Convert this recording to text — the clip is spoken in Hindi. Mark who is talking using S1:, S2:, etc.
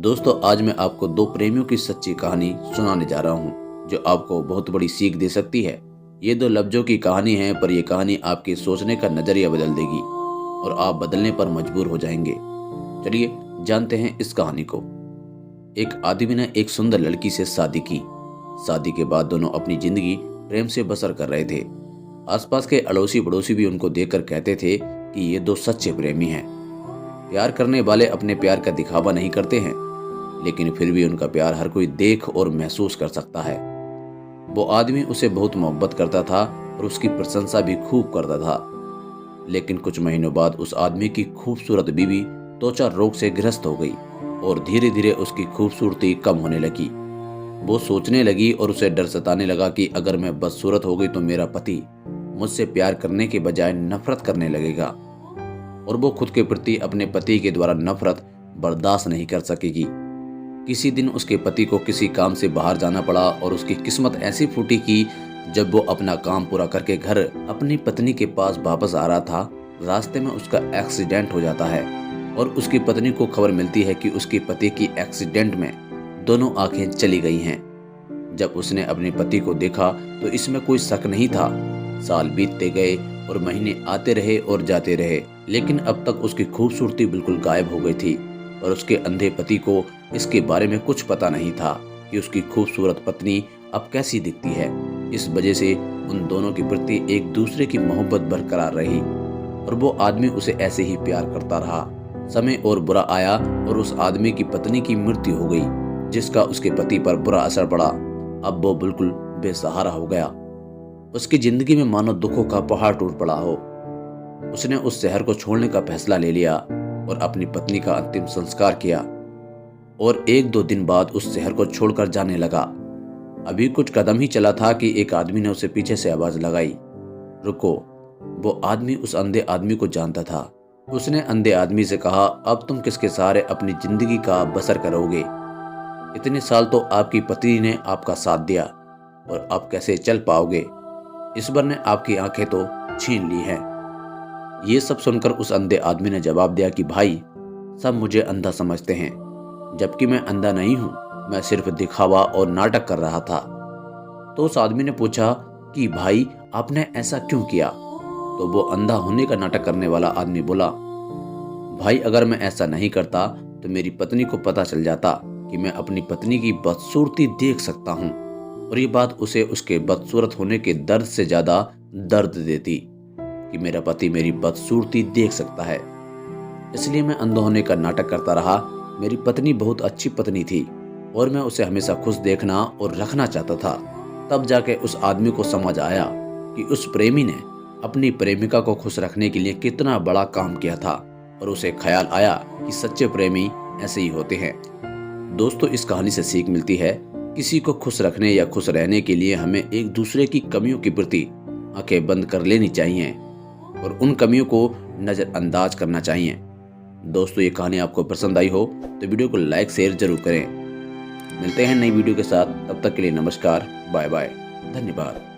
S1: दोस्तों, आज मैं आपको दो प्रेमियों की सच्ची कहानी सुनाने जा रहा हूँ जो आपको बहुत बड़ी सीख दे सकती है। ये दो लफ्जों की कहानी है, पर यह कहानी आपके सोचने का नजरिया बदल देगी और आप बदलने पर मजबूर हो जाएंगे। चलिए जानते हैं इस कहानी को। एक आदमी ने एक सुंदर लड़की से शादी की। शादी के बाद दोनों अपनी जिंदगी प्रेम से बसर कर रहे थे। आसपास के अड़ोसी पड़ोसी भी उनको देखकर कहते थे कि ये दो सच्चे प्रेमी हैं। प्यार करने वाले अपने प्यार का दिखावा नहीं करते हैं, लेकिन फिर भी उनका प्यार हर कोई देख और महसूस कर सकता है। वो आदमी उसे बहुत मोहब्बत करता था और उसकी प्रशंसा भी खूब करता था। लेकिन कुछ महीनों बाद उस आदमी की खूबसूरत बीवी त्वचा रोग से ग्रस्त हो गई और धीरे धीरे उसकी खूबसूरती कम होने लगी। वो सोचने लगी और उसे डर सताने लगा कि अगर मैं बदसूरत हो गई तो मेरा पति मुझसे प्यार करने के बजाय नफरत करने लगेगा और वो खुद के प्रति अपने पति के द्वारा नफरत बर्दाश्त नहीं कर सकेगी। किसी दिन उसके पति को किसी काम से बाहर जाना पड़ा और उसकी किस्मत ऐसी फूटी कि जब वो अपना काम पूरा करके घर अपनी पत्नी के पास वापस आ रहा था, रास्ते में उसका एक्सीडेंट हो जाता है और उसकी पत्नी को खबर मिलती है कि उसके पति की एक्सीडेंट में दोनों आंखें चली गई हैं। जब उसने अपने पति को देखा तो इसमें कोई शक नहीं था। साल बीतते गए और महीने आते रहे और जाते रहे, लेकिन अब तक उसकी खूबसूरती बिल्कुल गायब हो गई थी और उसके अंधे पति को इसके बारे में कुछ पता नहीं था कि उसकी खूबसूरत पत्नी अब कैसी दिखती है। इस वजह से उन दोनों के प्रति एक दूसरे की मोहब्बत बरकरार रही और वो आदमी उसे ऐसे ही प्यार करता रहा। समय और बुरा आया और उस आदमी की पत्नी की मृत्यु हो गई, जिसका उसके पति पर बुरा असर पड़ा। अब वो बिल्कुल बेसहारा हो गया। उसकी जिंदगी में मानो दुखों का पहाड़ टूट पड़ा हो। उसने उस शहर को छोड़ने का फैसला ले लिया और अपनी पत्नी का अंतिम संस्कार किया और एक दो दिन बाद उस शहर को छोड़कर जाने लगा। अभी कुछ कदम ही चला था कि एक आदमी ने उसे पीछे से आवाज लगाई, रुको। वो आदमी उस अंधे आदमी को जानता था। उसने अंधे आदमी से कहा, अब तुम किसके सहारे अपनी जिंदगी का बसर करोगे? इतने साल तो आपकी पत्नी ने आपका साथ दिया और अब कैसे चल पाओगे? ईश्वर ने आपकी आंखें तो छीन ली हैं। ये सब सुनकर उस अंधे आदमी ने जवाब दिया कि भाई, सब मुझे अंधा समझते हैं, जबकि मैं अंधा नहीं हूं। मैं सिर्फ दिखावा और नाटक कर रहा था। तो उस आदमी ने पूछा कि भाई, आपने ऐसा क्यों किया? तो वो अंधा होने का नाटक करने वाला आदमी बोला, भाई, अगर मैं ऐसा नहीं करता तो मेरी पत्नी को पता चल जाता कि मैं अपनी पत्नी की बदसूरती देख सकता हूँ और ये बात उसे उसके बदसूरत होने के दर्द से ज्यादा दर्द देती कि मेरा पति मेरी बदसूरती देख सकता है। इसलिए मैं अंधा होने का नाटक करता रहा। मेरी पत्नी बहुत अच्छी पत्नी थी और मैं उसे हमेशा खुश देखना और रखना चाहता था। तब जाके उस आदमी को समझ आया कि उस प्रेमी ने अपनी प्रेमिका को खुश रखने के लिए कितना बड़ा काम किया था और उसे ख्याल आया कि सच्चे प्रेमी ऐसे ही होते हैं। दोस्तों, इस कहानी से सीख मिलती है, किसी को खुश रखने या खुश रहने के लिए हमें एक दूसरे की कमियों के प्रति आंखें बंद कर लेनी चाहिए और उन कमियों को नजरअंदाज करना चाहिए। दोस्तों, ये कहानी आपको पसंद आई हो तो वीडियो को लाइक शेयर जरूर करें। मिलते हैं नई वीडियो के साथ, तब तक के लिए नमस्कार, बाय बाय, धन्यवाद।